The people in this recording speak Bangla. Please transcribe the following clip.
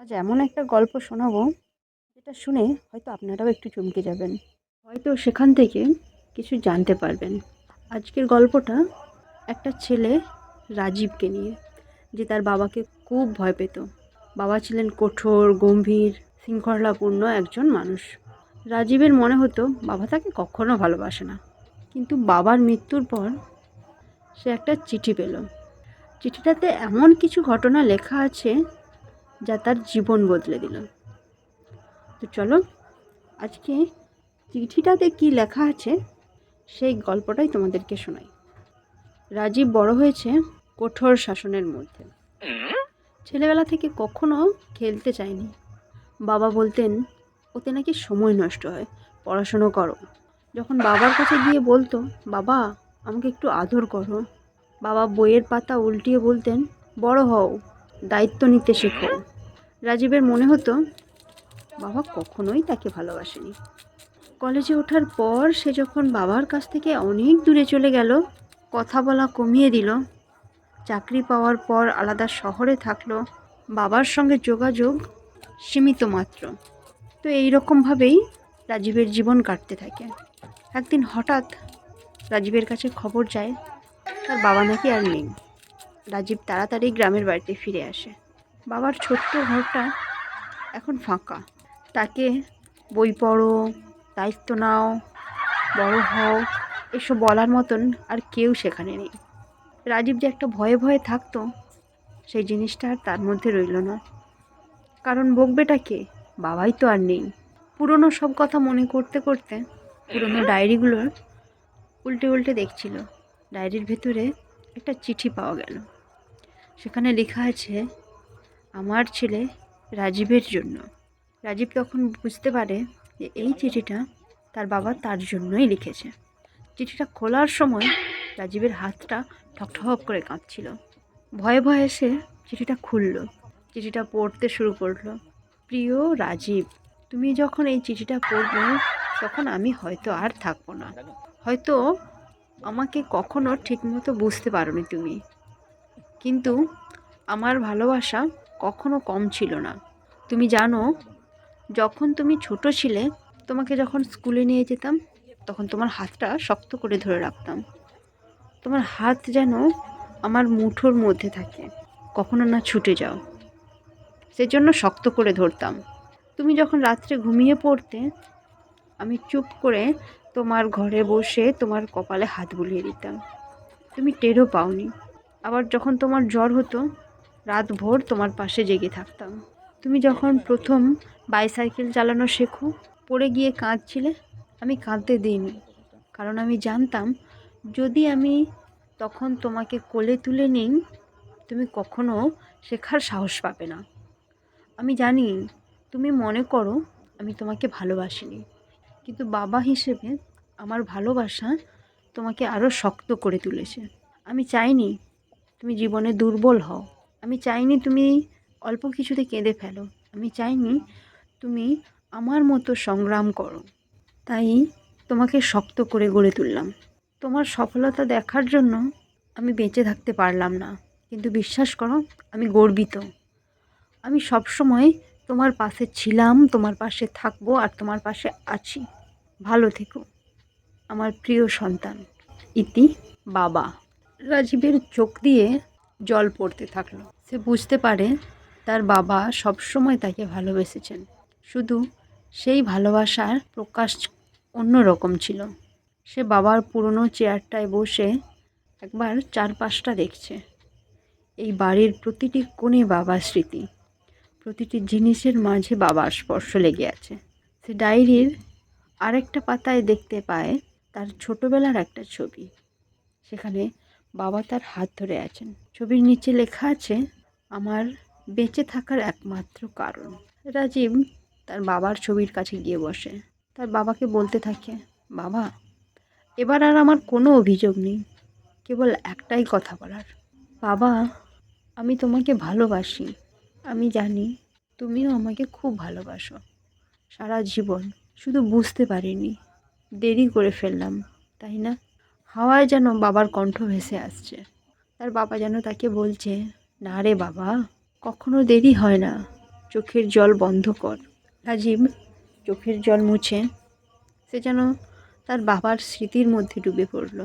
আজ এমন একটা গল্প শোনাবো যেটা শুনে হয়তো আপনারাও একটু চমকে যাবেন, হয়তো সেখান থেকে কিছু জানতে পারবেন। আজকের গল্পটা একটা ছেলে রাজীবকে নিয়ে, যে তার বাবাকে খুব ভয় পেত। বাবা ছিলেন কঠোর, গম্ভীর, শৃঙ্খলাপূর্ণ একজন মানুষ। রাজীবের মনে হতো বাবা তাকে কখনো ভালোবাসে না। কিন্তু বাবার মৃত্যুর পর সে একটা চিঠি পেল। চিঠিটাতে এমন কিছু ঘটনা লেখা আছে যা তার জীবন বদলে দিল। তো চলো আজকে চিঠিটাতে কি লেখা আছে সেই গল্পটাই তোমাদেরকে শোনাই। রাজীব বড় হয়েছে কঠোর শাসনের মধ্যে। ছেলেবেলা থেকে কখনো খেলতে চায়নি। বাবা বলতেন ওতে নাকি সময় নষ্ট হয়, পড়াশুনো করো। যখন বাবার কাছে গিয়ে বলতো বাবা আমাকে একটু আদর করো, বাবা বইয়ের পাতা উল্টিয়ে বলতেন বড় হও, দায়িত্ব নিতে শেখো। রাজীবের মনে হতো বাবা কখনোই তাকে ভালোবাসেনি। কলেজে ওঠার পর সে যখন বাবার কাছ থেকে অনেক দূরে চলে গেল, কথা বলা কমিয়ে দিল, চাকরি পাওয়ার পর আলাদা শহরে থাকলো, বাবার সঙ্গে যোগাযোগ সীমিত মাত্র। তো এইরকমভাবেই রাজীবের জীবন কাটতে থাকে। একদিন হঠাৎ রাজীবের কাছে খবর যায় তার বাবা নাকি আর নেই। রাজীব তাড়াতাড়ি গ্রামের বাড়িতে ফিরে আসে। বাবার ছোট্ট ঘরটা এখন ফাঁকা। তাকে বই পড়ো, দায়িত্ব নাও, বড় হও এসব বলার মতন আর কেউ সেখানে নেই। রাজীব যে একটা ভয়ে ভয়ে থাকতো, সেই জিনিসটা আর তার মধ্যে রইল না। কারণ বকবেটা কে? বাবাই তো আর নেই। পুরনো সব কথা মনে করতে করতে পুরনো ডায়েরিগুলোর উল্টে উল্টে দেখছিল। ডায়েরির ভেতরে একটা চিঠি পাওয়া গেল। সেখানে লেখা আছে আমার ছেলে রাজীবের জন্য। রাজীব তখন বুঝতে পারে যে এই চিঠিটা তার বাবা তার জন্যই লিখেছে। চিঠিটা খোলার সময় রাজীবের হাতটা ঠকঠক করে কাঁপছিল। ভয়ে ভয়ে সে চিঠিটা খুলল, চিঠিটা পড়তে শুরু করলো। প্রিয় রাজীব, তুমি যখন এই চিঠিটা পড়বে তখন আমি হয়তো আর থাকবো না। হয়তো আমাকে কখনো ঠিকমতো বুঝতে পারোনি তুমি, কিন্তু আমার ভালোবাসা কখনো কম ছিল না। তুমি জানো, যখন তুমি ছোট ছিলে, তোমাকে যখন স্কুলে নিয়ে যেতাম তখন তোমার হাতটা শক্ত করে ধরে রাখতাম। তোমার হাত যেন আমার মুঠোর মধ্যে থাকে, কখনো না ছুটে যাও, সেজন্য শক্ত করে ধরতাম। তুমি যখন রাত্রে ঘুমিয়ে পড়তে, আমি চুপ করে তোমার ঘরে বসে তোমার কপালে হাত বুলিয়ে দিতাম, তুমি টেরও পাওনি। আবার যখন তোমার জ্বর হতো, রাত ভোর তোমার পাশে জেগে থাকতাম। তুমি যখন প্রথম বাইসাইকেল চালানো শেখো, পড়ে গিয়ে কাঁদছিলে, আমি কাঁদতে দিইনি, কারণ আমি জানতাম যদি আমি তখন তোমাকে কোলে তুলে নিই তুমি কখনো শেখার সাহস পাবে না। আমি জানি তুমি মনে করো আমি তোমাকে ভালোবাসিনি, কিন্তু বাবা হিসেবে আমার ভালোবাসা তোমাকে আরও শক্ত করে তুলেছে। আমি চাইনি তুমি জীবনে দুর্বল হও, আমি চাইনি তুমি অল্প কিছুতে কেঁদে ফেলো, আমি চাইনি তুমি আমার মতো সংগ্রাম করো। তাই তোমাকে শক্ত করে গড়ে তুললাম। তোমার সফলতা দেখার জন্য আমি বেঁচে থাকতে পারলাম না, কিন্তু বিশ্বাস করো আমি গর্বিত। আমি সবসময় তোমার পাশে ছিলাম, তোমার পাশে থাকবো আর তোমার পাশে আছি। ভালো থেকো আমার প্রিয় সন্তান। ইতি, বাবা। রাজীবের চোখ দিয়ে জল পড়তে থাকলো। সে বুঝতে পারে তার বাবা সবসময় তাকে ভালোবেসেছেন, শুধু সেই ভালোবাসার প্রকাশ অন্যরকম ছিল। সে বাবার পুরনো চেয়ারটায় বসে একবার চারপাশটা দেখছে। এই বাড়ির প্রতিটি কোণে বাবার স্মৃতি, প্রতিটি জিনিসের মাঝে বাবার স্পর্শ লেগে আছে। সে ডায়েরির আরেকটা পাতায় দেখতে পায় তার ছোটবেলার একটা ছবি। সেখানে বাবা তার হাত ধরে আছেন। ছবির নিচে লেখা আছে আমার বেঁচে থাকার একমাত্র কারণ। রাজীব তার বাবার ছবির কাছে গিয়ে বসে। তার বাবাকে বলতে থাকে, বাবা এবার আর আমার কোনো অভিযোগ নেই, কেবল একটাই কথা বলার। বাবা আমি তোমাকে ভালোবাসি, আমি জানি তুমিও আমাকে খুব ভালোবাসো। সারা জীবন শুধু বুঝতে পারিনি, দেরি করে ফেললাম, তাই না? হাওয়ায় যেন বাবার কণ্ঠ ভেসে আসছে। তার বাবা যেন তাকে বলছে, না রে বাবা, কখনো দেরি হয় না, চোখের জল বন্ধ কর। রাজীব চোখের জল মুছে সে যেন তার বাবার স্মৃতির মধ্যে ডুবে পড়ল।